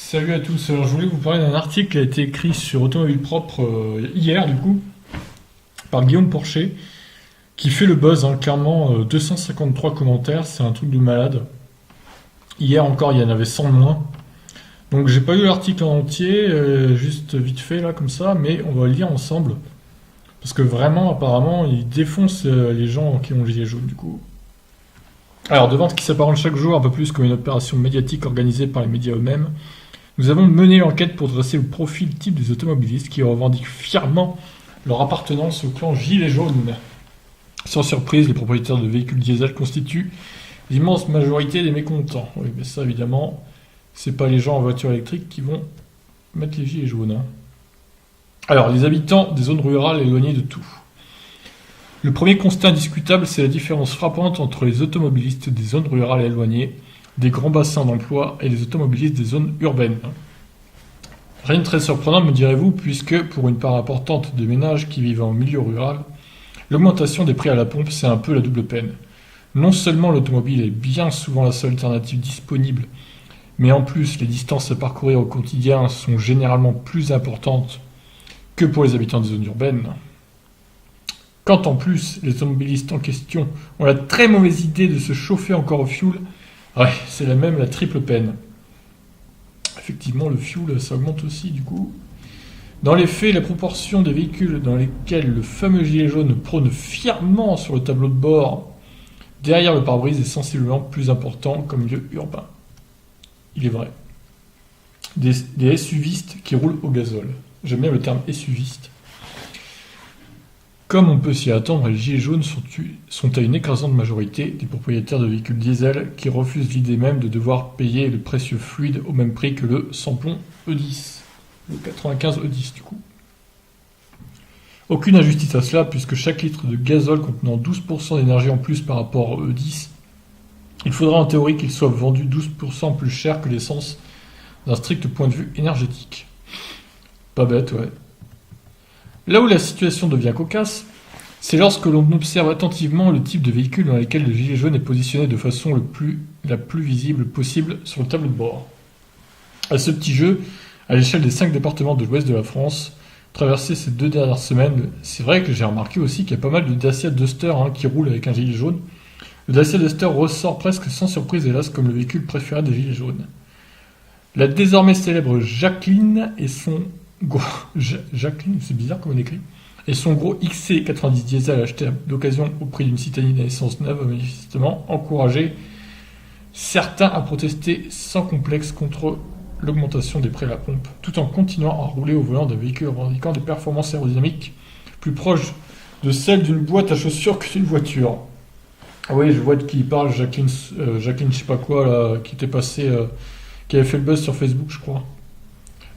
Salut à tous, alors je voulais vous parler d'un article qui a été écrit sur Automobile Propre hier du coup, par Guillaume Porcher, qui fait le buzz, hein, clairement 253 commentaires, c'est un truc de malade. Hier encore il y en avait 100 de moins. Donc j'ai pas lu l'article en entier, juste vite fait là comme ça, mais on va le lire ensemble. Parce que vraiment apparemment il défonce les gens qui ont le gilet jaune du coup. Alors devant ce qui s'apparente chaque jour un peu plus comme une opération médiatique organisée par les médias eux-mêmes, nous avons mené l'enquête pour dresser le profil type des automobilistes qui revendiquent fièrement leur appartenance au clan Gilet jaune. Sans surprise, les propriétaires de véhicules diesel constituent l'immense majorité des mécontents. Oui, mais ça évidemment, c'est pas les gens en voiture électrique qui vont mettre les gilets jaunes, hein. Alors, les habitants des zones rurales éloignées de tout. Le premier constat indiscutable, c'est la différence frappante entre les automobilistes des zones rurales éloignées des grands bassins d'emploi et les automobilistes des zones urbaines. Rien de très surprenant, me direz-vous, puisque pour une part importante des ménages qui vivent en milieu rural, l'augmentation des prix à la pompe, c'est un peu la double peine. Non seulement l'automobile est bien souvent la seule alternative disponible, mais en plus les distances à parcourir au quotidien sont généralement plus importantes que pour les habitants des zones urbaines. Quand en plus les automobilistes en question ont la très mauvaise idée de se chauffer encore au fioul, ouais, c'est la triple peine. Effectivement, le fuel, ça augmente aussi, du coup. Dans les faits, la proportion des véhicules dans lesquels le fameux gilet jaune prône fièrement sur le tableau de bord derrière le pare-brise est sensiblement plus important comme milieu urbain. Il est vrai. Des SUVistes qui roulent au gazole. J'aime bien le terme SUViste. Comme on peut s'y attendre, les gilets jaunes sont à une écrasante majorité des propriétaires de véhicules diesel qui refusent l'idée même de devoir payer le précieux fluide au même prix que le samplon E10, le 95 E10 du coup. Aucune injustice à cela puisque chaque litre de gazole contenant 12% d'énergie en plus par rapport au E10, il faudra en théorie qu'il soit vendu 12% plus cher que l'essence d'un strict point de vue énergétique. Pas bête, ouais. Là où la situation devient cocasse, c'est lorsque l'on observe attentivement le type de véhicule dans lequel le gilet jaune est positionné de façon la plus visible possible sur le tableau de bord. À ce petit jeu, à l'échelle des 5 départements de l'ouest de la France, traversé ces 2 dernières semaines, c'est vrai que j'ai remarqué aussi qu'il y a pas mal de Dacia Duster qui roulent avec un gilet jaune. Le Dacia Duster ressort presque sans surprise hélas comme le véhicule préféré des gilets jaunes. La désormais célèbre Jacqueline et son Jacqueline, c'est bizarre comme on écrit. Et son gros XC90 diesel acheté d'occasion au prix d'une citadine à essence neuve a manifestement encouragé certains à protester sans complexe contre l'augmentation des prix à la pompe, tout en continuant à rouler au volant d'un véhicule revendiquant des performances aérodynamiques plus proches de celles d'une boîte à chaussures que d'une voiture. Ah oui, je vois de qui il parle, Jacqueline je sais pas quoi, là, qui était passée, qui avait fait le buzz sur Facebook, je crois.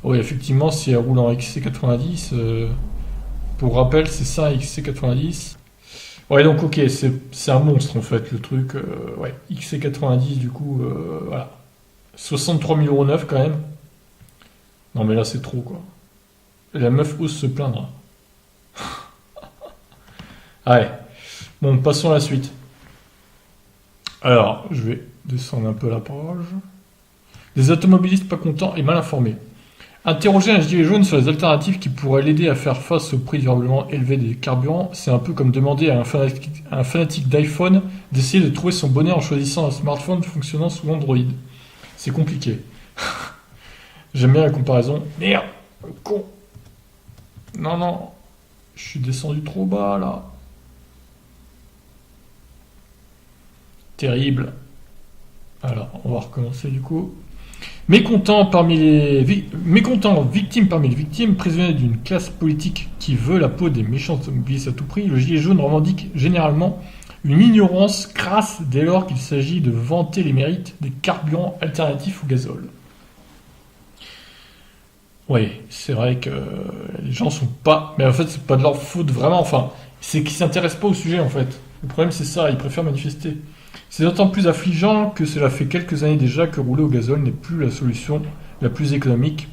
Oui, effectivement, si elle roule en XC90, pour rappel, c'est ça, XC90. Ouais, donc ok, c'est un monstre en fait, le truc. Ouais, XC90, du coup, voilà. 63 000 € neuf quand même. Non, mais là, c'est trop, quoi. La meuf ose se plaindre. Ouais. Bon, passons à la suite. Alors, je vais descendre un peu la page. Des automobilistes pas contents et mal informés. Interroger un gilet jaune sur les alternatives qui pourraient l'aider à faire face au prix durablement élevé des carburants, c'est un peu comme demander à un fanatique d'iPhone d'essayer de trouver son bonheur en choisissant un smartphone fonctionnant sous Android. C'est compliqué. J'aime bien la comparaison. Merde, con. Non, non, je suis descendu trop bas là. Terrible. Alors, on va recommencer du coup. Mécontents, victimes parmi les victimes, prisonniers d'une classe politique qui veut la peau des méchants automobilistes à tout prix, le gilet jaune revendique généralement une ignorance crasse dès lors qu'il s'agit de vanter les mérites des carburants alternatifs au gazole. Oui, c'est vrai que les gens sont pas... Mais en fait, c'est pas de leur faute vraiment, enfin, c'est qu'ils s'intéressent pas au sujet en fait. Le problème c'est ça, ils préfèrent manifester. C'est d'autant plus affligeant que cela fait quelques années déjà que rouler au gazole n'est plus la solution la plus économique,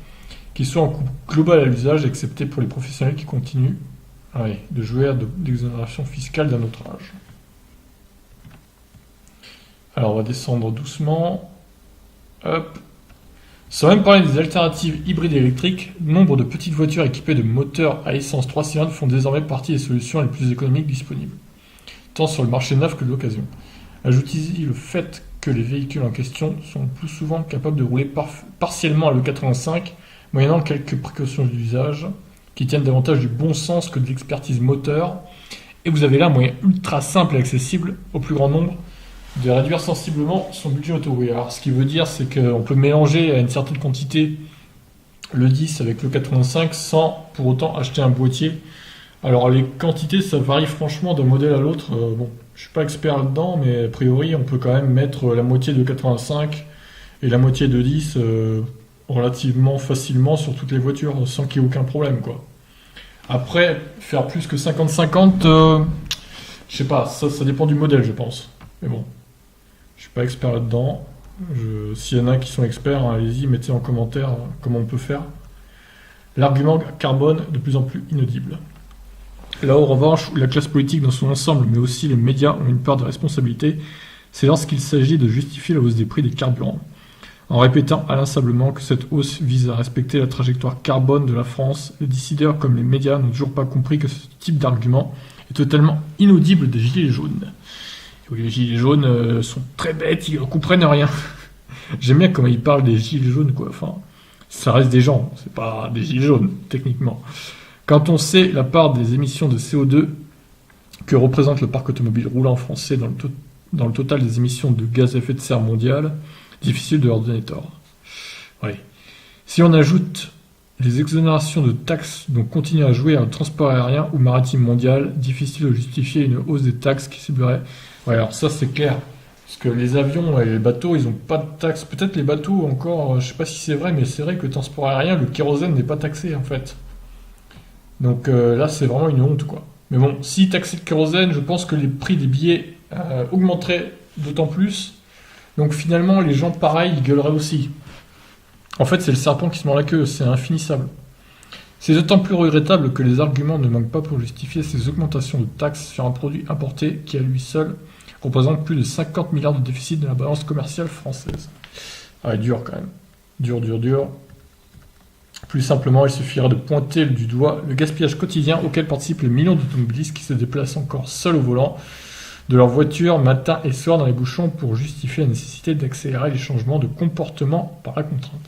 qui soit en coût global à l'usage, excepté pour les professionnels qui continuent de jouir d'exonération fiscale d'un autre âge. Alors on va descendre doucement. Hop. Sans même parler des alternatives hybrides électriques, nombre de petites voitures équipées de moteurs à essence 3 cylindres font désormais partie des solutions les plus économiques disponibles, tant sur le marché neuf que de l'occasion. Ajoutez-y le fait que les véhicules en question sont le plus souvent capables de rouler partiellement à l'E85, moyennant quelques précautions d'usage, qui tiennent davantage du bon sens que de l'expertise moteur, et vous avez là un moyen ultra simple et accessible au plus grand nombre de réduire sensiblement son budget auto. Alors, ce qui veut dire, c'est qu'on peut mélanger à une certaine quantité le 10 avec le 85 sans pour autant acheter un boîtier. Alors, les quantités, ça varie franchement d'un modèle à l'autre. Bon, je suis pas expert là-dedans, mais a priori, on peut quand même mettre la moitié de 85 et la moitié de 10 relativement facilement sur toutes les voitures, sans qu'il y ait aucun problème, quoi. Après, faire plus que 50-50, je sais pas, ça dépend du modèle, je pense. Mais bon. Je suis pas expert là-dedans. S'il y en a qui sont experts, hein, allez-y, mettez en commentaire comment on peut faire. L'argument carbone de plus en plus inaudible. Là, en revanche, où la classe politique dans son ensemble, mais aussi les médias ont une part de responsabilité, c'est lorsqu'il s'agit de justifier la hausse des prix des carburants, en répétant inlassablement que cette hausse vise à respecter la trajectoire carbone de la France. Les décideurs comme les médias n'ont toujours pas compris que ce type d'argument est totalement inaudible des gilets jaunes. Les gilets jaunes sont très bêtes, ils ne comprennent rien. J'aime bien comment ils parlent des gilets jaunes, quoi. Enfin, ça reste des gens, c'est pas des gilets jaunes, techniquement. Quand on sait la part des émissions de CO2 que représente le parc automobile roulant français dans le total des émissions de gaz à effet de serre mondial, difficile de leur donner tort. Ouais. Si on ajoute les exonérations de taxes dont continue à jouer le transport aérien ou maritime mondial, difficile de justifier une hausse des taxes qui ciblerait. Ouais, alors ça c'est clair. Parce que les avions et les bateaux, ils n'ont pas de taxes. Peut-être les bateaux encore, je sais pas si c'est vrai, mais c'est vrai que le transport aérien, le kérosène n'est pas taxé en fait. Donc là c'est vraiment une honte, quoi. Mais bon, si taxer le kérosène, je pense que les prix des billets augmenteraient d'autant plus. Donc finalement, les gens pareils, ils gueuleraient aussi. En fait, c'est le serpent qui se mord la queue, c'est infinissable. C'est d'autant plus regrettable que les arguments ne manquent pas pour justifier ces augmentations de taxes sur un produit importé qui, à lui seul, représente plus de 50 milliards de déficit de la balance commerciale française. Ah ouais, dur quand même. Dur. Plus simplement, il suffirait de pointer du doigt le gaspillage quotidien auquel participent les millions d'automobilistes qui se déplacent encore seuls au volant de leur voiture matin et soir dans les bouchons pour justifier la nécessité d'accélérer les changements de comportement par la contrainte.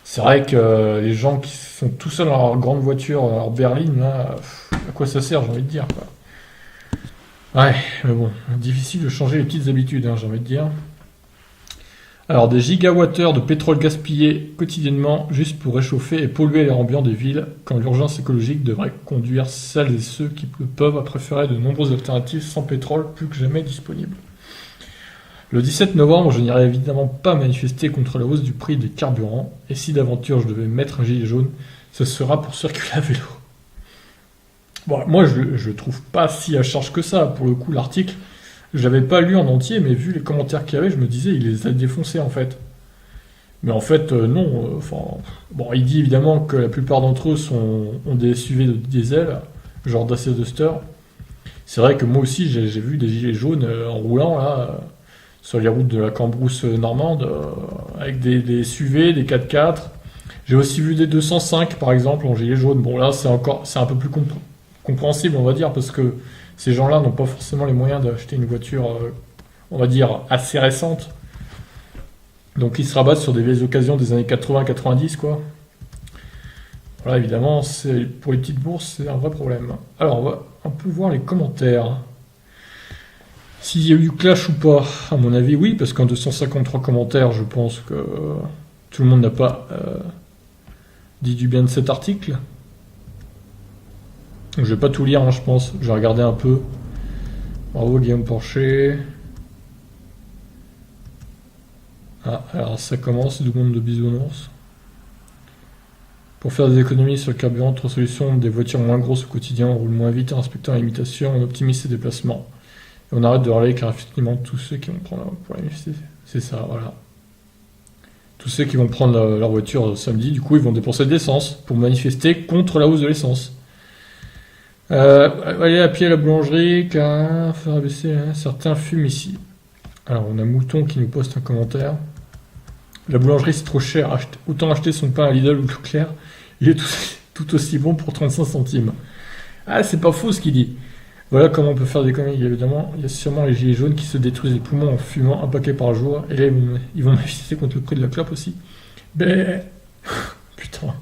C'est vrai que les gens qui sont tout seuls dans leur grande voiture, leur berline, là, à quoi ça sert, j'ai envie de dire, quoi. Ouais, mais bon, difficile de changer les petites habitudes, hein, j'ai envie de dire. Alors, des gigawattheures de pétrole gaspillé quotidiennement juste pour réchauffer et polluer l'air ambiant des villes, quand l'urgence écologique devrait conduire celles et ceux qui le peuvent à préférer de nombreuses alternatives sans pétrole plus que jamais disponibles. Le 17 novembre, je n'irai évidemment pas manifester contre la hausse du prix des carburants, et si d'aventure je devais mettre un gilet jaune, ce sera pour circuler à vélo. Bon, moi je trouve pas si à charge que ça, pour le coup l'article, je l'avais pas lu en entier, mais vu les commentaires qu'il y avait, je me disais il les a défoncés en fait. Mais en fait non, bon il dit évidemment que la plupart d'entre eux ont des SUV de diesel, genre Dacia Duster. C'est vrai que moi aussi j'ai vu des gilets jaunes en roulant là, sur les routes de la Cambrousse normande, avec des SUV, des 4x4. J'ai aussi vu des 205 par exemple en gilet jaune. Bon là c'est un peu plus compréhensible on va dire, parce que ces gens-là n'ont pas forcément les moyens d'acheter une voiture, on va dire, assez récente. Donc ils se rabattent sur des vieilles occasions des années 80-90 quoi. Voilà, évidemment, pour les petites bourses, c'est un vrai problème. Alors on va un peu voir les commentaires. S'il y a eu clash ou pas, à mon avis, oui, parce qu'en 253 commentaires, je pense que tout le monde n'a pas dit du bien de cet article. Je vais pas tout lire, hein, je pense. Je vais regarder un peu. Bravo Guillaume Porcher. Ah, alors ça commence, du monde de bisounours. Pour faire des économies sur le carburant, autre solution, des voitures moins grosses au quotidien, on roule moins vite en respectant la limitation, on optimise ses déplacements. Et on arrête de râler car effectivement tous ceux qui vont prendre pour la manifester, c'est ça, voilà. Tous ceux qui vont prendre leur voiture samedi, du coup ils vont dépenser de l'essence pour manifester contre la hausse de l'essence. Aller à pied à la boulangerie, car faire baisser, hein, certains fument ici. Alors on a Mouton qui nous poste un commentaire. La boulangerie c'est trop cher, autant acheter son pain à Lidl ou Leclerc, il est tout aussi bon pour 35 centimes. Ah, c'est pas faux ce qu'il dit. Voilà comment on peut faire des conneries. Évidemment, il y a sûrement les gilets jaunes qui se détruisent les poumons en fumant un paquet par jour, et là ils vont manifester contre le prix de la clope aussi. Ben, putain.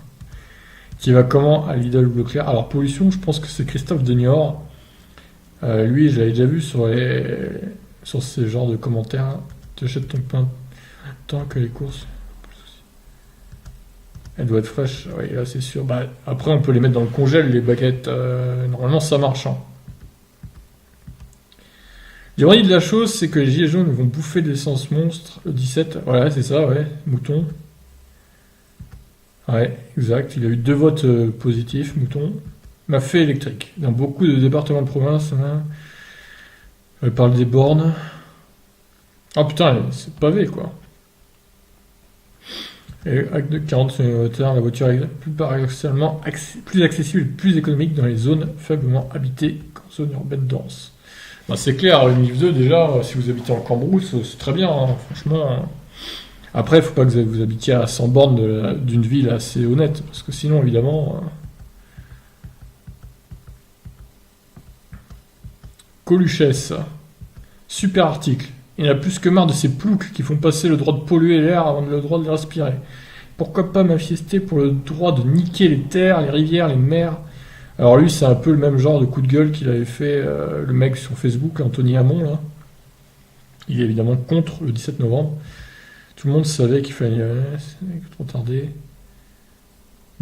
Qui va comment à Lidl ou Leclerc? Alors pollution, je pense que c'est Christophe de Niort. Lui, je l'avais déjà vu sur ces genres de commentaires. Tu achètes ton pain tant que les courses. Elle doit être fraîche, oui, là c'est sûr. Bah, après, on peut les mettre dans le congèle, les baguettes. Normalement, ça marche. Hein. L'ironie de la chose, c'est que les gilets jaunes vont bouffer de l'essence monstre le 17. Voilà, c'est ça, ouais. Mouton. Ouais, exact. Il a eu 2 votes positifs, Mouton. M'a fait électrique. Dans beaucoup de départements de province, on parle des bornes. Ah putain, c'est pavé quoi. Et avec de 40 km, la voiture est plus paradoxalement plus accessible et plus économique dans les zones faiblement habitées qu'en zone urbaine dense. Bah, c'est clair, le NIF 2 déjà, si vous habitez en Cambrousse, c'est très bien, hein, franchement. Après, il faut pas que vous habitiez à 100 bornes d'une ville assez honnête, parce que sinon, évidemment... Coluchès. Super article. Il y en a plus que marre de ces ploucs qui font passer le droit de polluer l'air avant le droit de le respirer. Pourquoi pas manifester pour le droit de niquer les terres, les rivières, les mers? Alors lui, c'est un peu le même genre de coup de gueule qu'il avait fait le mec sur Facebook, Anthony Hamon, là. Il est évidemment contre le 17 novembre. Tout le monde savait qu'il fallait c'est trop tardé.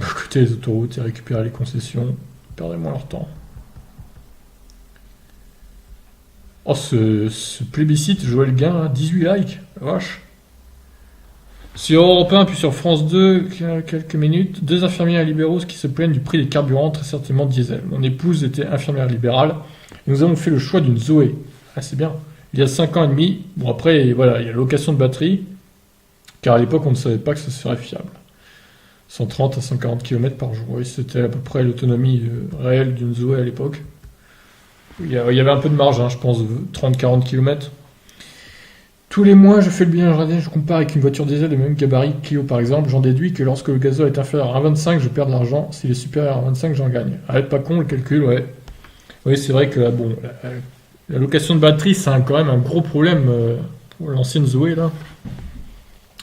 Côté les autoroutes et récupérer les concessions. Perdez moins leur temps. Oh, ce plébiscite, Joël Gain, 18 likes, la vache. Sur Europe 1, puis sur France 2, quelques minutes, 2 infirmières libéraux qui se plaignent du prix des carburants, très certainement diesel. Mon épouse était infirmière libérale, et nous avons fait le choix d'une Zoé. Ah, c'est bien. Il y a 5 ans et demi, bon après, voilà, il y a location de batterie, car à l'époque, on ne savait pas que ce serait fiable. 130 à 140 km par jour, oui, c'était à peu près l'autonomie réelle d'une Zoé à l'époque. Il y avait un peu de marge, hein, je pense, 30-40 km. Tous les mois, je fais le bilan journalier, je compare avec une voiture diesel de même gabarit, Clio par exemple, j'en déduis que lorsque le gasoil est inférieur à 1,25, je perds de l'argent, s'il est supérieur à 1,25, j'en gagne. Arrête pas con le calcul, ouais. Oui, c'est vrai que là, bon, la location de batterie, c'est quand même un gros problème pour l'ancienne Zoé, là.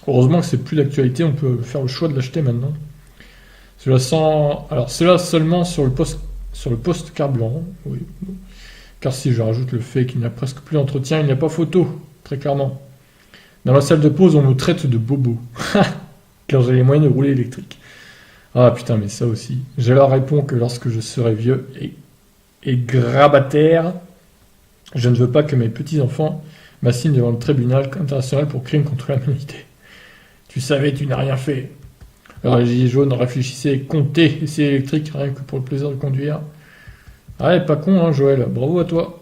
Heureusement que c'est plus d'actualité, on peut faire le choix de l'acheter maintenant. Cela seulement sur le poste carburant, oui. Car si je rajoute le fait qu'il n'y a presque plus d'entretien, il n'y a pas photo, très clairement. Dans la salle de pause, on me traite de bobo. Car j'ai les moyens de rouler électrique. Ah putain, mais ça aussi. Je leur réponds que lorsque je serai vieux et grabataire, je ne veux pas que mes petits-enfants m'assignent devant le tribunal international pour crime contre l'humanité. Tu savais, tu n'as rien fait. Alors les gilets jaunes réfléchissaient, comptaient essais électriques rien que pour le plaisir de conduire. Ah, pas con, hein, Joël. Bravo à toi.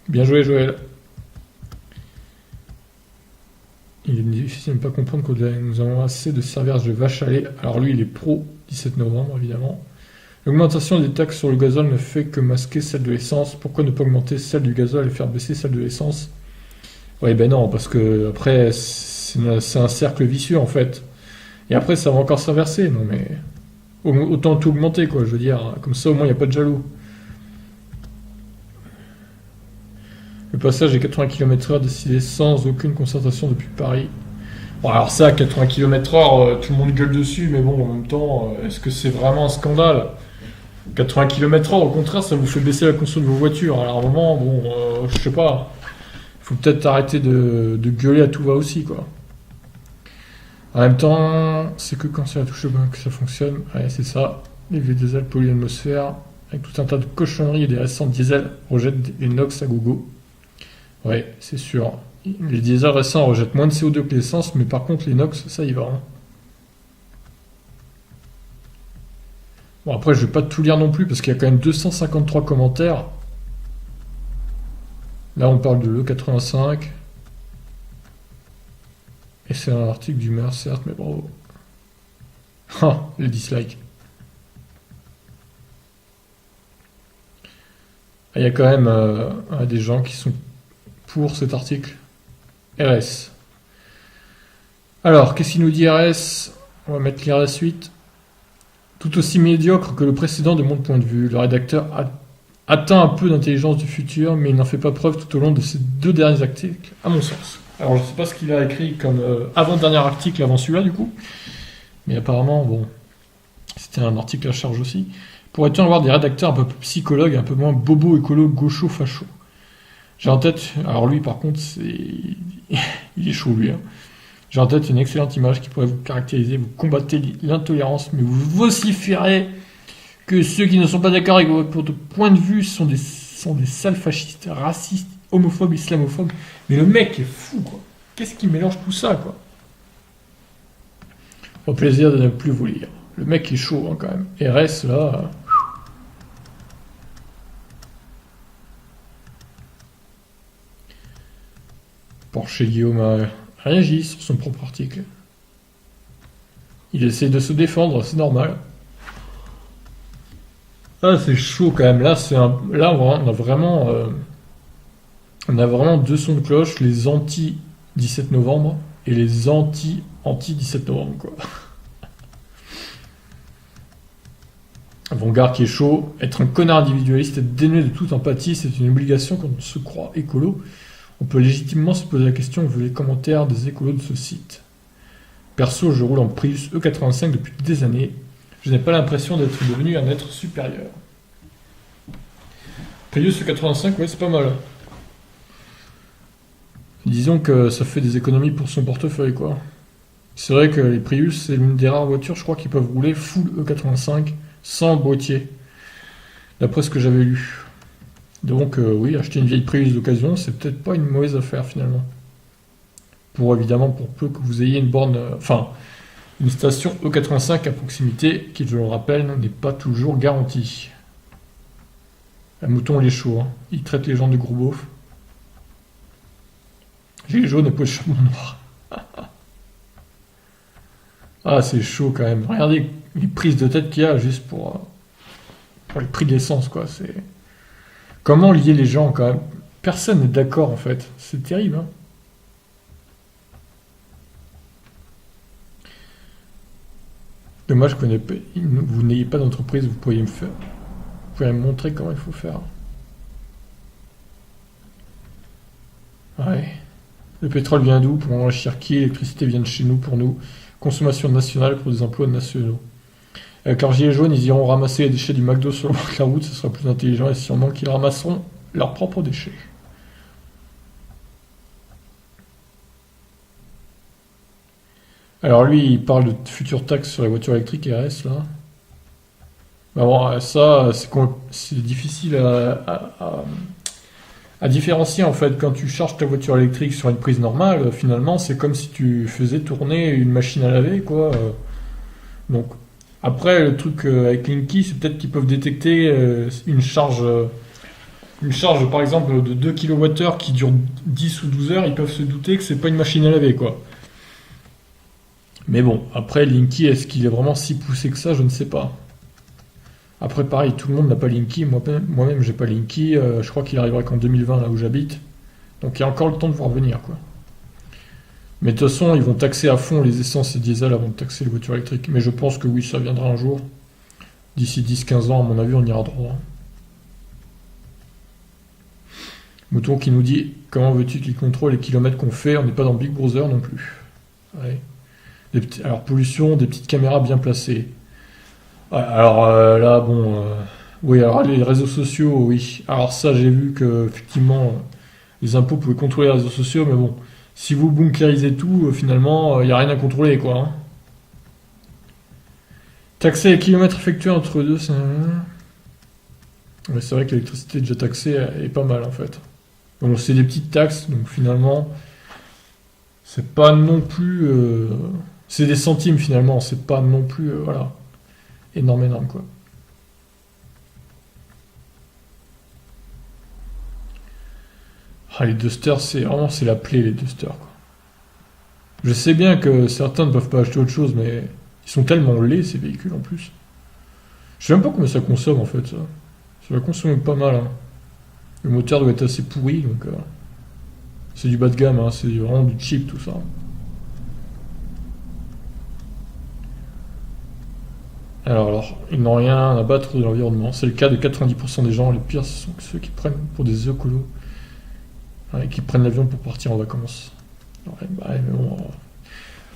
Bien joué, Joël. Il est difficile de ne pas comprendre que nous avons assez de services de vache à lait. Alors lui, il est pro 17 novembre, évidemment. L'augmentation des taxes sur le gazole ne fait que masquer celle de l'essence. Pourquoi ne pas augmenter celle du gazole et faire baisser celle de l'essence? Oui, ben non, parce que après, c'est un cercle vicieux, en fait. Et après, ça va encore s'inverser. Non, mais... autant tout augmenter, quoi, je veux dire. Comme ça, au moins, il n'y a pas de jaloux. Le passage des 80 km/h décidé sans aucune concertation depuis Paris. Bon, alors ça, 80 km/h, tout le monde gueule dessus, mais bon, en même temps, est-ce que c'est vraiment un scandale? 80 km/h, au contraire, ça vous fait baisser la conso de vos voitures. Alors à un moment, bon, je sais pas. Il faut peut-être arrêter de gueuler à tout va aussi, quoi. En même temps, c'est que quand c'est la touche que ça fonctionne. Ouais, c'est ça. Les vieux diesel polluent l'atmosphère. Avec tout un tas de cochonneries et des récents diesels rejettent des NOx à gogo. Ouais, c'est sûr. Les diesels récents rejettent moins de CO2 que l'essence, mais par contre, les NOx, ça y va. Hein. Bon, après, je vais pas tout lire non plus, parce qu'il y a quand même 253 commentaires. Là, on parle de l'E85. Et c'est un article du maire, certes, mais bravo. Ah, les dislikes. Il y a quand même des gens qui sont pour cet article. RS. Alors, qu'est-ce qu'il nous dit RS? On va mettre lire la suite. Tout aussi médiocre que le précédent de mon point de vue. Le rédacteur a atteint un peu d'intelligence du futur, mais il n'en fait pas preuve tout au long de ces 2 derniers articles, à mon sens. Alors, je ne sais pas ce qu'il a écrit comme avant-dernier article avant celui-là, du coup. Mais apparemment, bon, c'était un article à charge aussi. Pourrait-on avoir des rédacteurs un peu plus psychologues, un peu moins bobo, écolo, gaucho, facho? J'ai en tête, alors lui par contre, il est chaud lui, hein. J'ai en tête une excellente image qui pourrait vous caractériser. Vous combattez l'intolérance, mais vous vociférez que ceux qui ne sont pas d'accord avec votre point de vue sont des sales fascistes, racistes, homophobes, islamophobes. Mais le mec est fou, quoi. Qu'est-ce qui mélange tout ça, quoi? Au plaisir de ne plus vous lire. Le mec est chaud, hein, quand même. RS, là... Porcher Guillaume a réagi sur son propre article. Il essaie de se défendre, c'est normal. Ah, c'est chaud quand même. Là, on a vraiment 2 sons de cloche, les anti 17 novembre et les anti 17 novembre, quoi. Vanguard qui est chaud. Être un connard individualiste, être dénué de toute empathie, c'est une obligation quand on se croit écolo. On peut légitimement se poser la question vu les commentaires des écolos de ce site. Perso, je roule en Prius E85 depuis des années. Je n'ai pas l'impression d'être devenu un être supérieur. Prius E85, ouais, c'est pas mal. Disons que ça fait des économies pour son portefeuille, quoi. C'est vrai que les Prius, c'est l'une des rares voitures, je crois, qui peuvent rouler full E85 sans boîtier. D'après ce que j'avais lu. Donc oui, acheter une vieille Prius d'occasion, c'est peut-être pas une mauvaise affaire finalement. Évidemment, pour peu que vous ayez une borne, une station E85 à proximité, qui, je le rappelle, n'est pas toujours garantie. Un mouton, il est chaud, hein. Il traite les gens de gros beaufs. Gilet jaune et poche noir. Ah, c'est chaud quand même. Regardez les prises de tête qu'il y a juste pour les prix de l'essence, quoi. C'est... Comment lier les gens quand même? Personne n'est d'accord en fait. C'est terrible, hein. Dommage que vous n'ayez pas d'entreprise, vous pourriez me montrer comment il faut faire. Ouais. Le pétrole vient d'où? Pour enrichir qui? L'électricité vient de chez nous pour nous. Consommation nationale pour des emplois nationaux. Avec leurs gilets jaunes, ils iront ramasser les déchets du McDo sur le bord de la route, ce sera plus intelligent et sûrement qu'ils ramasseront leurs propres déchets. Alors lui, il parle de futures taxes sur les voitures électriques RS, là. Bah bon, ça, c'est difficile à différencier en fait. Quand tu charges ta voiture électrique sur une prise normale, finalement, c'est comme si tu faisais tourner une machine à laver, quoi. Donc, après, le truc avec Linky, c'est peut-être qu'ils peuvent détecter une charge par exemple de 2 kWh qui dure 10 ou 12 heures, ils peuvent se douter que c'est pas une machine à laver, quoi. Mais bon, après, Linky, est-ce qu'il est vraiment si poussé que ça? Je ne sais pas. Après, pareil, tout le monde n'a pas Linky. Moi-même, j'ai pas Linky. Je crois qu'il arrivera qu'en 2020, là où j'habite. Donc il y a encore le temps de voir venir, quoi. Mais de toute façon, ils vont taxer à fond les essences et diesel avant de taxer les voitures électriques. Mais je pense que oui, ça viendra un jour. D'ici 10-15 ans, à mon avis, on ira droit. Mouton qui nous dit: comment veux-tu qu'il contrôle les kilomètres qu'on fait? On n'est pas dans Big Brother non plus. Ouais. Alors, pollution, des petites caméras bien placées. Ouais, alors là, bon. Oui, alors les réseaux sociaux, oui. Alors ça, j'ai vu que, effectivement, les impôts pouvaient contrôler les réseaux sociaux, mais bon. Si vous bunkérisez tout, finalement, il n'y a rien à contrôler, quoi, hein. Taxer les kilomètres effectués entre deux, c'est... Ouais, c'est vrai que l'électricité déjà taxée est pas mal, en fait. Bon, c'est des petites taxes, donc finalement, c'est pas non plus... c'est des centimes, finalement, c'est pas non plus... voilà, énorme, quoi. Ah, les dusters, c'est la plaie, les dusters, quoi. Je sais bien que certains ne peuvent pas acheter autre chose, mais ils sont tellement laids, ces véhicules, en plus. Je sais même pas combien ça consomme, en fait, ça. Ça va consommer pas mal, hein. Le moteur doit être assez pourri, donc... c'est du bas de gamme, hein. C'est vraiment du cheap, tout ça. Alors, ils n'ont rien à battre de l'environnement. C'est le cas de 90% des gens. Les pires, ce sont ceux qui prennent pour des écolos. Ouais, qui prennent l'avion pour partir en vacances. Ouais, bah, mais bon,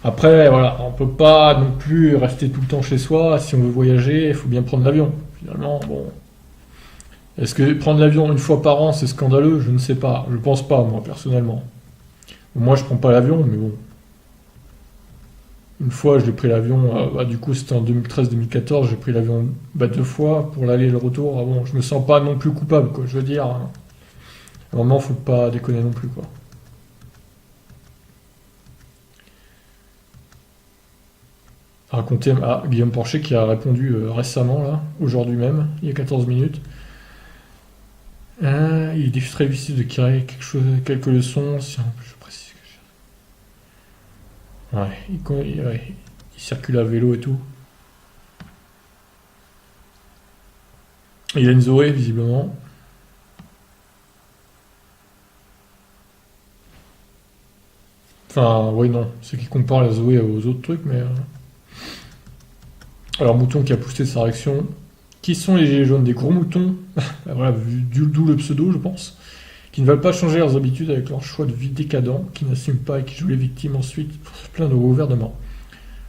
après, voilà, on peut pas non plus rester tout le temps chez soi. Si on veut voyager, il faut bien prendre l'avion. Finalement, bon. Est-ce que prendre l'avion une fois par an, c'est scandaleux? Je ne sais pas. Je pense pas, moi, personnellement. Moi, je prends pas l'avion, mais bon. Une fois, j'ai pris l'avion, du coup, c'était en 2013-2014, j'ai pris l'avion 2 fois pour l'aller et le retour. Ah bon, je me sens pas non plus coupable, quoi. Je veux dire, hein. À un moment, faut pas déconner non plus, quoi. Raconter à Guillaume Porcher qui a répondu récemment, là, aujourd'hui même, il y a 14 minutes. Il est très difficile de tirer quelques leçons, si je précise que ouais, il circule à vélo et tout. Il a une Zoé, visiblement. Enfin, oui, non, c'est qu'il compare la Zoé aux autres trucs, mais. Alors, Mouton qui a poussé sa réaction. Qui sont les gilets jaunes? Des gros moutons, voilà, d'où le pseudo, je pense, qui ne veulent pas changer leurs habitudes avec leur choix de vie décadent, qui n'assument pas et qui jouent les victimes ensuite pour se plaindre au gouvernement.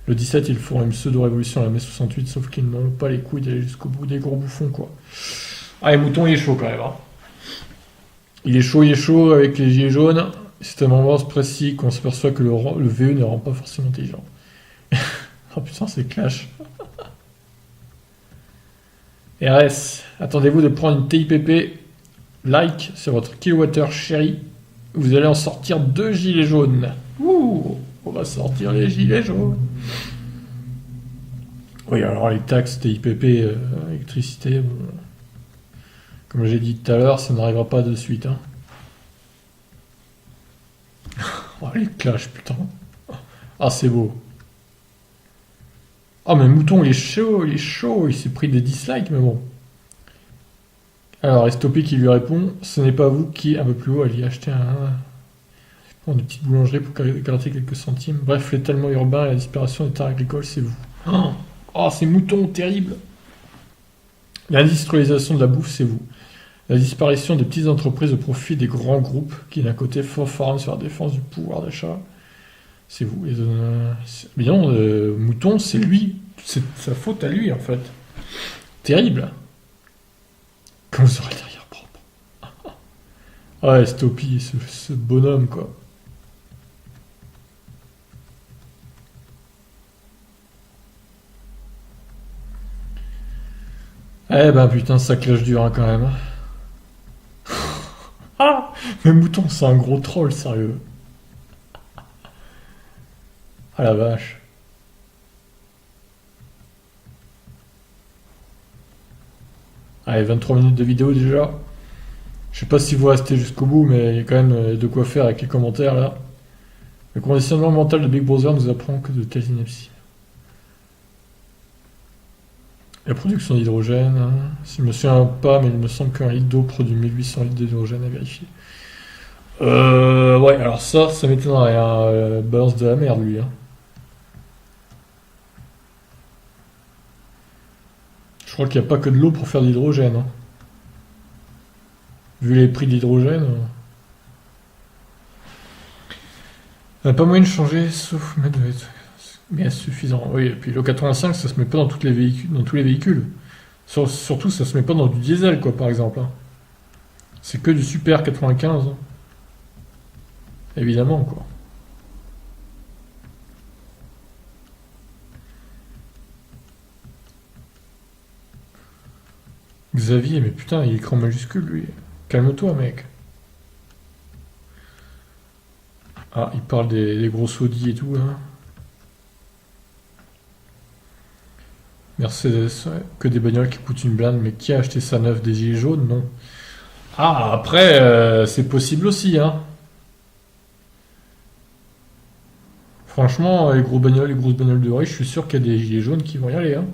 Le 17, ils font une pseudo-révolution à la mai 68, sauf qu'ils n'ont pas les couilles d'aller jusqu'au bout des gros bouffons, quoi. Ah, et Mouton, il est chaud quand même, hein. Il est chaud avec les gilets jaunes. C'est un moment précis qu'on s'aperçoit que le VE ne rend pas forcément intelligent. Oh putain, c'est clash. RS, attendez-vous de prendre une TIPP like sur votre kilowattheure chéri. Vous allez en sortir 2 gilets jaunes. Ouh, on va sortir les gilets jaunes. Oui, alors les taxes TIPP, électricité, bon, comme j'ai dit tout à l'heure, ça n'arrivera pas de suite, hein. Oh, les clashs, putain. Ah, c'est beau. Ah, mais Mouton, il est chaud, il s'est pris des dislikes, mais bon. Alors, Estopé qui lui répond, ce n'est pas vous qui, un peu plus haut, alliez acheter des petites boulangeries pour gratter quelques centimes. Bref, l'étalement urbain et la disparition des terres agricoles, c'est vous. Oh, c'est Mouton, terrible. L'industrialisation de la bouffe, c'est vous. La disparition des petites entreprises au profit des grands groupes qui, d'un côté, forment sur la défense du pouvoir d'achat, c'est vous. Mais non, Mouton, c'est lui. C'est sa faute à lui, en fait. Terrible. Comme vous aurez le derrière propre. Ouais, Stoppy, ce bonhomme, quoi. Eh ben putain, ça clash dur, hein, quand même. Ah, mais Mouton, c'est un gros troll, sérieux. Ah la vache. Allez, 23 minutes de vidéo déjà. Je sais pas si vous restez jusqu'au bout, mais il y a quand même de quoi faire avec les commentaires là. Le conditionnement mental de Big Brother nous apprend que de telles inepties. La production d'hydrogène, hein. Si je me souviens pas, mais il me semble qu'un litre d'eau produit 1800 litres d'hydrogène à vérifier. Ouais, alors ça m'étonnerait, hein. Balance de la merde lui, hein. Je crois qu'il n'y a pas que de l'eau pour faire de l'hydrogène, hein. Vu les prix de l'hydrogène. Pas moyen de changer, sauf mettre bien suffisant. Oui, et puis le 85, ça se met pas dans tous les véhicules. Surtout, ça se met pas dans du diesel, quoi, par exemple, hein. C'est que du super 95, hein. Évidemment, quoi. Xavier, mais putain, il est écran majuscule, lui. Calme-toi, mec. Ah, il parle des gros saudis et tout, hein. Mercedes, ouais. Que des bagnoles qui coûtent une blinde, mais qui a acheté sa neuve des gilets jaunes? Non. Ah, après, c'est possible aussi, hein. Franchement, les grosses bagnoles de riches, je suis sûr qu'il y a des gilets jaunes qui vont y aller, hein.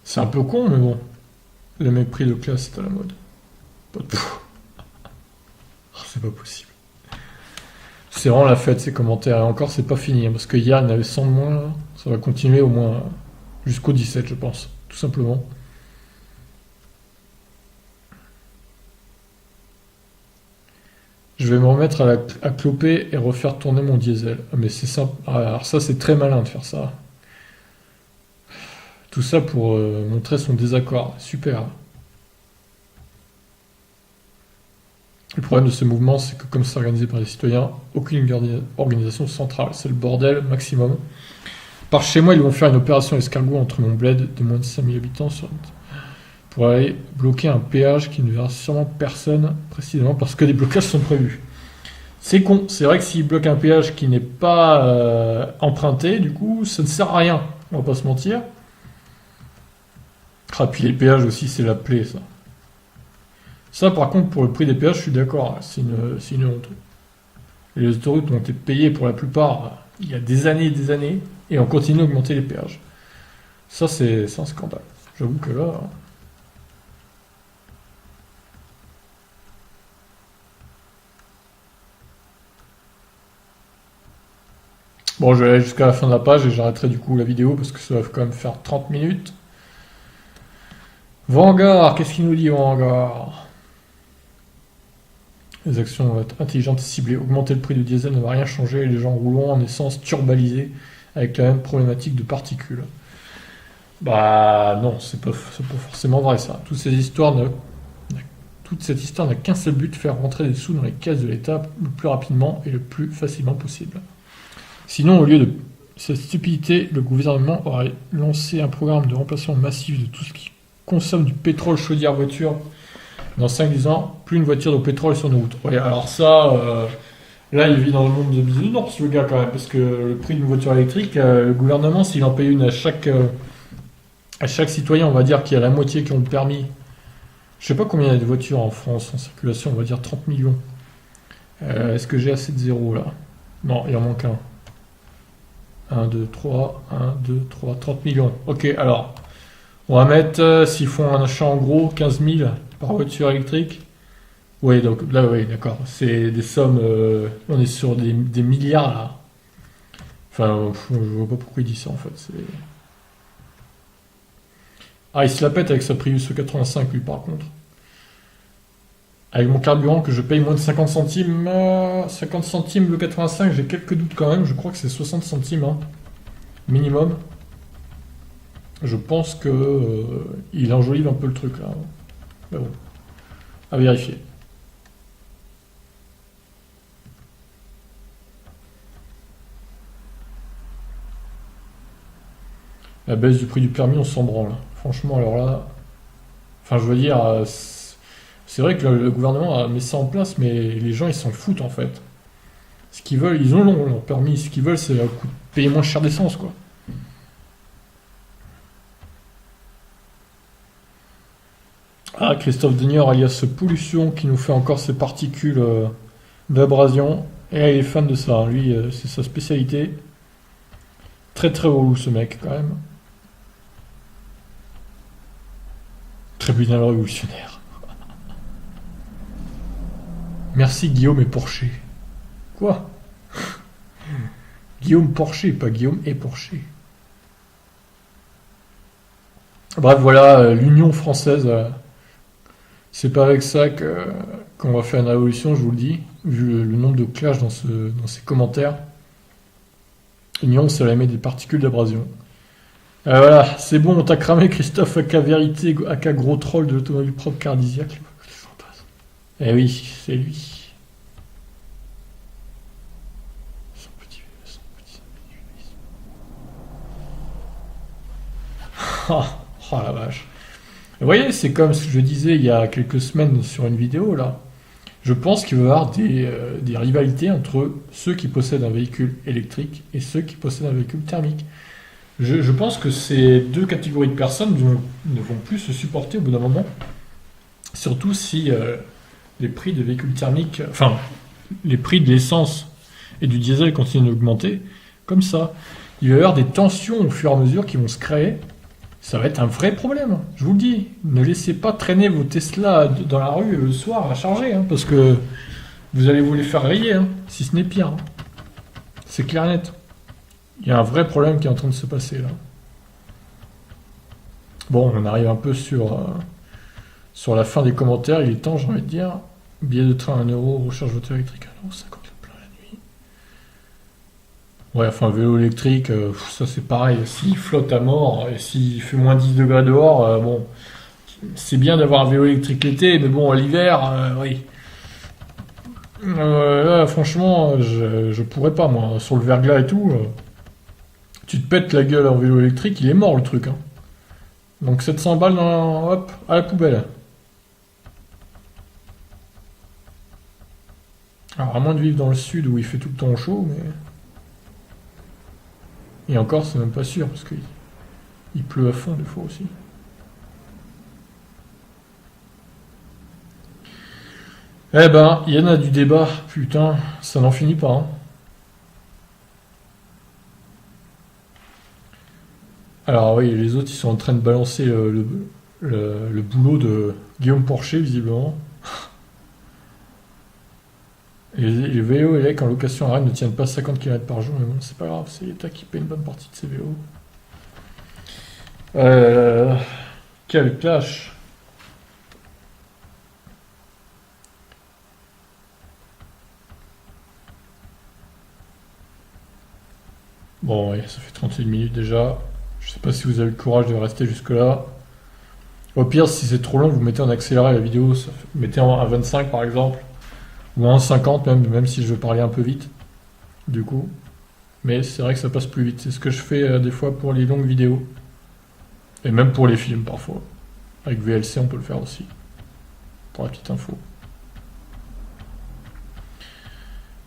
C'est un peu con, mais bon. Le mépris de classe, c'est à la mode. C'est pas possible. C'est vraiment la fête, ces commentaires. Et encore, c'est pas fini, hein, parce que hier, il y en avait 100 de moins, là. Ça va continuer au moins jusqu'au 17, je pense, tout simplement. Je vais me remettre à cloper et refaire tourner mon diesel. Ah, mais c'est simple. Ah, alors ça, c'est très malin de faire ça. Tout ça pour montrer son désaccord. Super. Le problème de ce mouvement, c'est que comme c'est organisé par les citoyens, aucune organisation centrale. C'est le bordel maximum. Par chez moi, ils vont faire une opération escargot entre mon bled de moins de 5000 habitants pour aller bloquer un péage qui ne verra sûrement personne, précisément parce que des blocages sont prévus. C'est con. C'est vrai que s'ils bloquent un péage qui n'est pas emprunté, du coup, ça ne sert à rien. On va pas se mentir. Ah, puis les péages aussi, c'est la plaie, ça. Ça, par contre, pour le prix des péages, je suis d'accord. C'est une honte. Et les autoroutes ont été payées pour la plupart il y a des années, et on continue d'augmenter les péages. Ça, c'est un scandale. J'avoue que là. Bon, je vais aller jusqu'à la fin de la page et j'arrêterai du coup la vidéo parce que ça va quand même faire 30 minutes. Vanguard, qu'est-ce qu'il nous dit Vanguard? Les actions vont être intelligentes et ciblées. Augmenter le prix du diesel ne va rien changer et les gens rouleront en essence turbalisée avec la même problématique de particules. Bah non, c'est pas forcément vrai ça. Toute cette histoire n'a qu'un seul but, faire rentrer des sous dans les caisses de l'État le plus rapidement et le plus facilement possible. Sinon, au lieu de cette stupidité, le gouvernement aurait lancé un programme de remplacement massif de tout ce qui consomme du pétrole chaudière voiture. Dans 5-10 ans, plus une voiture de pétrole sur nos routes. Ouais, alors ça, là, il vit dans le monde de bisounours, le gars, quand même, parce que le prix d'une voiture électrique, le gouvernement, s'il en paye une à chaque citoyen, on va dire qu'il y a la moitié qui ont le permis. Je sais pas combien il y a de voitures en France en circulation, on va dire 30 millions. Est-ce que j'ai assez de zéros, là? Non, il en manque un. 1, 2, 3, 1, 2, 3, 30 millions. Ok, alors, on va mettre, s'ils font un achat en gros, 15 000 par voiture électrique. Oui, donc là, oui, d'accord. C'est des sommes, on est sur des milliards, là. Enfin, je vois pas pourquoi il dit ça, en fait. Ah, il se la pète avec sa Prius 85, lui, par contre. Avec mon carburant que je paye moins de 50 centimes. 50 centimes le 85, j'ai quelques doutes quand même. Je crois que c'est 60 centimes, hein, minimum. Je pense que il enjolive un peu le truc, là. Mais bon, à vérifier. La baisse du prix du permis, on s'en branle. Franchement, alors là... Enfin, je veux dire... C'est vrai que le gouvernement a mis ça en place, mais les gens, ils s'en foutent, en fait. Ce qu'ils veulent, ils ont leur permis. Ce qu'ils veulent, c'est payer moins cher d'essence, quoi. Ah, Christophe Denier, alias Pollution, qui nous fait encore ses particules d'abrasion. Et il est fan de ça. Lui, c'est sa spécialité. Très très relou, ce mec, quand même. Tribunal révolutionnaire. Merci Guillaume et Porcher. Quoi? Guillaume Porcher, pas Guillaume et Porcher. Bref, voilà, l'Union française. C'est pas avec ça qu'on va faire une révolution, je vous le dis, vu le nombre de clashs dans ces commentaires. L'Union, ça va émettre des particules d'abrasion. Voilà, c'est bon, on t'a cramé Christophe, aka vérité, aka gros troll de l'automobile propre cardiaque. Eh oui, c'est lui. Son petit. Oh la vache. Vous voyez, c'est comme ce que je disais il y a quelques semaines sur une vidéo là. Je pense qu'il va y avoir des rivalités entre ceux qui possèdent un véhicule électrique et ceux qui possèdent un véhicule thermique. Je pense que ces deux catégories de personnes ne vont plus se supporter au bout d'un moment. Surtout si les prix des véhicules thermiques, enfin, les prix de l'essence et du diesel continuent d'augmenter. Comme ça, il va y avoir des tensions au fur et à mesure qui vont se créer. Ça va être un vrai problème, je vous le dis. Ne laissez pas traîner vos Tesla dans la rue le soir à charger, hein, parce que vous allez vous les faire rayer, hein, si ce n'est pire. Hein. C'est clair et net. Il y a un vrai problème qui est en train de se passer là. Bon, on arrive un peu sur la fin des commentaires. Il est temps, j'ai envie de dire. Billet de train 1 euro, recharge voiture électrique 1,50 € le plein la nuit. Ouais, enfin, vélo électrique, ça c'est pareil. S'il flotte à mort et s'il fait moins 10 degrés dehors, bon, c'est bien d'avoir un vélo électrique l'été, mais bon, à l'hiver, oui. Là, franchement, je pourrais pas, moi. Sur le verglas et tout, tu te pètes la gueule en vélo électrique, il est mort le truc. Hein. Donc 700 balles, hop, à la poubelle. Alors, à moins de vivre dans le sud où il fait tout le temps chaud, mais. Et encore, c'est même pas sûr, parce qu'il pleut à fond des fois aussi. Eh ben, il y en a du débat, putain, ça n'en finit pas. Hein. Alors oui, les autres, ils sont en train de balancer le boulot de Guillaume Porcher, visiblement. Et les vélos électriques en location à Rennes ne tiennent pas 50 km par jour, mais bon, c'est pas grave, c'est l'État qui paie une bonne partie de ces vélos. Quel clash! Bon, ouais, ça fait 31 minutes déjà. Je sais pas si vous avez le courage de rester jusque-là. Au pire, si c'est trop long, vous mettez en accéléré la vidéo, mettez en 25 par exemple, ou en 50 même si je veux parler un peu vite, du coup. Mais c'est vrai que ça passe plus vite. C'est ce que je fais des fois pour les longues vidéos. Et même pour les films parfois. Avec VLC, on peut le faire aussi. Pour la petite info.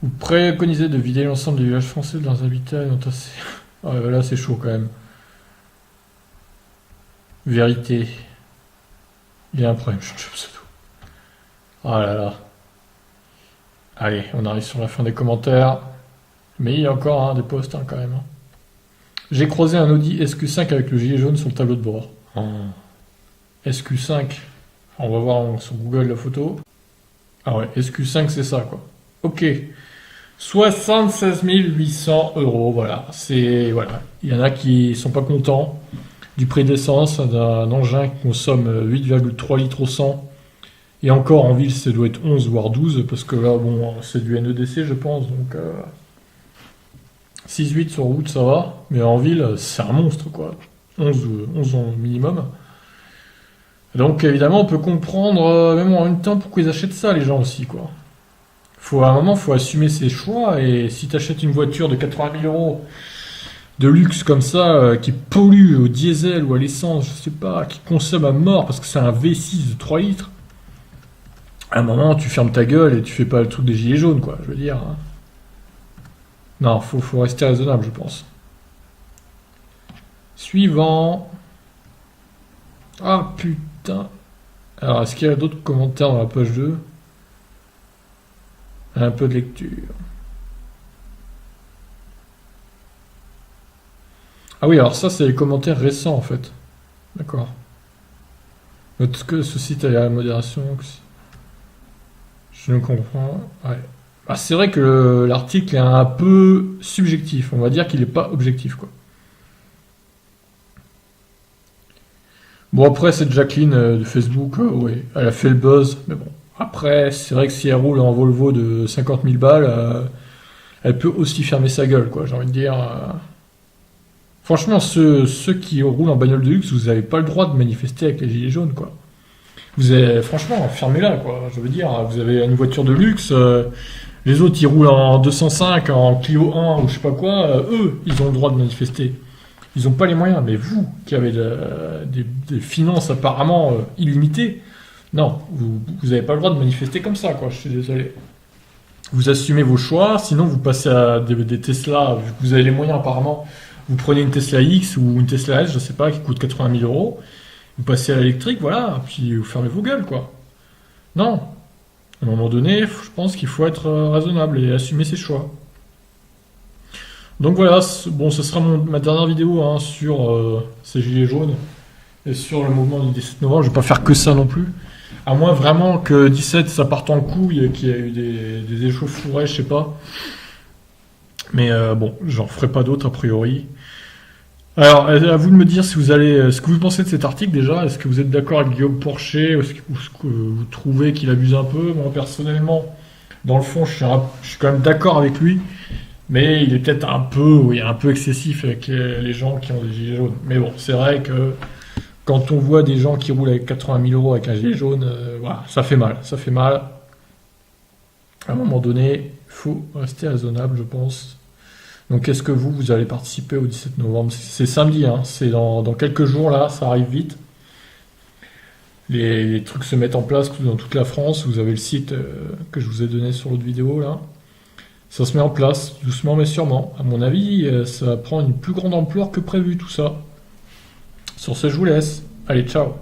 Vous préconisez de vider l'ensemble des villages français de leurs habitats et d'entasser. Ah, là, c'est chaud quand même. Vérité. Il y a un problème, change de pseudo. Ah là là. Allez, on arrive sur la fin des commentaires. Mais il y a encore des posts quand même. J'ai croisé un Audi SQ5 avec le gilet jaune sur le tableau de bord. SQ5. On va voir sur Google la photo. Ah ouais, SQ5 c'est ça quoi. Ok. 76 800 €, voilà. Voilà. Il y en a qui sont pas contents du prix d'essence d'un engin qui consomme 8,3 litres au 100. Et encore en ville, ça doit être 11 voire 12 parce que là, bon, c'est du NEDC, je pense. Donc 6,8 sur route, ça va. Mais en ville, c'est un monstre, quoi. 11 en minimum. Donc évidemment, on peut comprendre, même en même temps, pourquoi ils achètent ça, les gens aussi, quoi. À un moment, il faut assumer ses choix. Et si tu achètes une voiture de 80 000 € de luxe comme ça, qui pollue au diesel ou à l'essence, je sais pas, qui consomme à mort parce que c'est un V6 de 3 litres, à un moment, tu fermes ta gueule et tu fais pas le truc des gilets jaunes, quoi, je veux dire. Hein. Non, faut rester raisonnable, je pense. Suivant. Ah, putain. Alors, est-ce qu'il y a d'autres commentaires dans la page 2 ? Un peu de lecture. Ah oui, alors ça, c'est les commentaires récents, en fait. D'accord. Note que ce site a la modération. Je ne comprends. Ouais. Ah, c'est vrai que l'article est un peu subjectif. On va dire qu'il n'est pas objectif, quoi. Bon, après, cette Jacqueline de Facebook, ouais, elle a fait le buzz, mais bon. Après, c'est vrai que si elle roule en Volvo de 50 000 balles, elle peut aussi fermer sa gueule, quoi, j'ai envie de dire. Franchement, ceux qui roulent en bagnole de luxe, vous n'avez pas le droit de manifester avec les gilets jaunes, quoi. Franchement, fermez-la, quoi. Je veux dire, vous avez une voiture de luxe, les autres, ils roulent en 205, en Clio 1 ou je sais pas quoi, eux, ils ont le droit de manifester. Ils n'ont pas les moyens, mais vous, qui avez des finances apparemment illimitées, non, vous n'avez pas le droit de manifester comme ça, quoi, je suis désolé. Vous assumez vos choix, sinon vous passez à des Tesla, vu que vous avez les moyens apparemment, vous prenez une Tesla X ou une Tesla S, je sais pas, qui coûte 80 000 €, vous passez à l'électrique, voilà, puis vous fermez vos gueules, quoi. Non, à un moment donné, je pense qu'il faut être raisonnable et assumer ses choix. Donc voilà, bon, ce sera ma dernière vidéo sur ces gilets jaunes et sur le mouvement du 17 novembre. Je vais pas faire que ça non plus. À moins vraiment que 17 ça parte en couille et qu'il y a eu des échauffourées, je sais pas. Mais bon, j'en ferai pas d'autres a priori. Alors, à vous de me dire si vous allez, ce que vous pensez de cet article déjà. Est-ce que vous êtes d'accord avec Guillaume Porcher? Est-ce que vous trouvez qu'il abuse un peu? Moi, personnellement, dans le fond, je suis quand même d'accord avec lui. Mais il est peut-être un peu, oui, un peu excessif avec les gens qui ont des gilets jaunes. Mais bon, c'est vrai que quand on voit des gens qui roulent avec 80 000 euros avec un gilet jaune, voilà, ça fait mal. Ça fait mal. À un moment donné, il faut rester raisonnable, je pense. Donc, est-ce que vous allez participer au 17 novembre? C'est samedi, hein, c'est dans quelques jours là, ça arrive vite. Les trucs se mettent en place dans toute la France. Vous avez le site que je vous ai donné sur l'autre vidéo là. Ça se met en place, doucement mais sûrement. À mon avis, ça va prendre une plus grande ampleur que prévu tout ça. Sur ce, je vous laisse. Allez, ciao!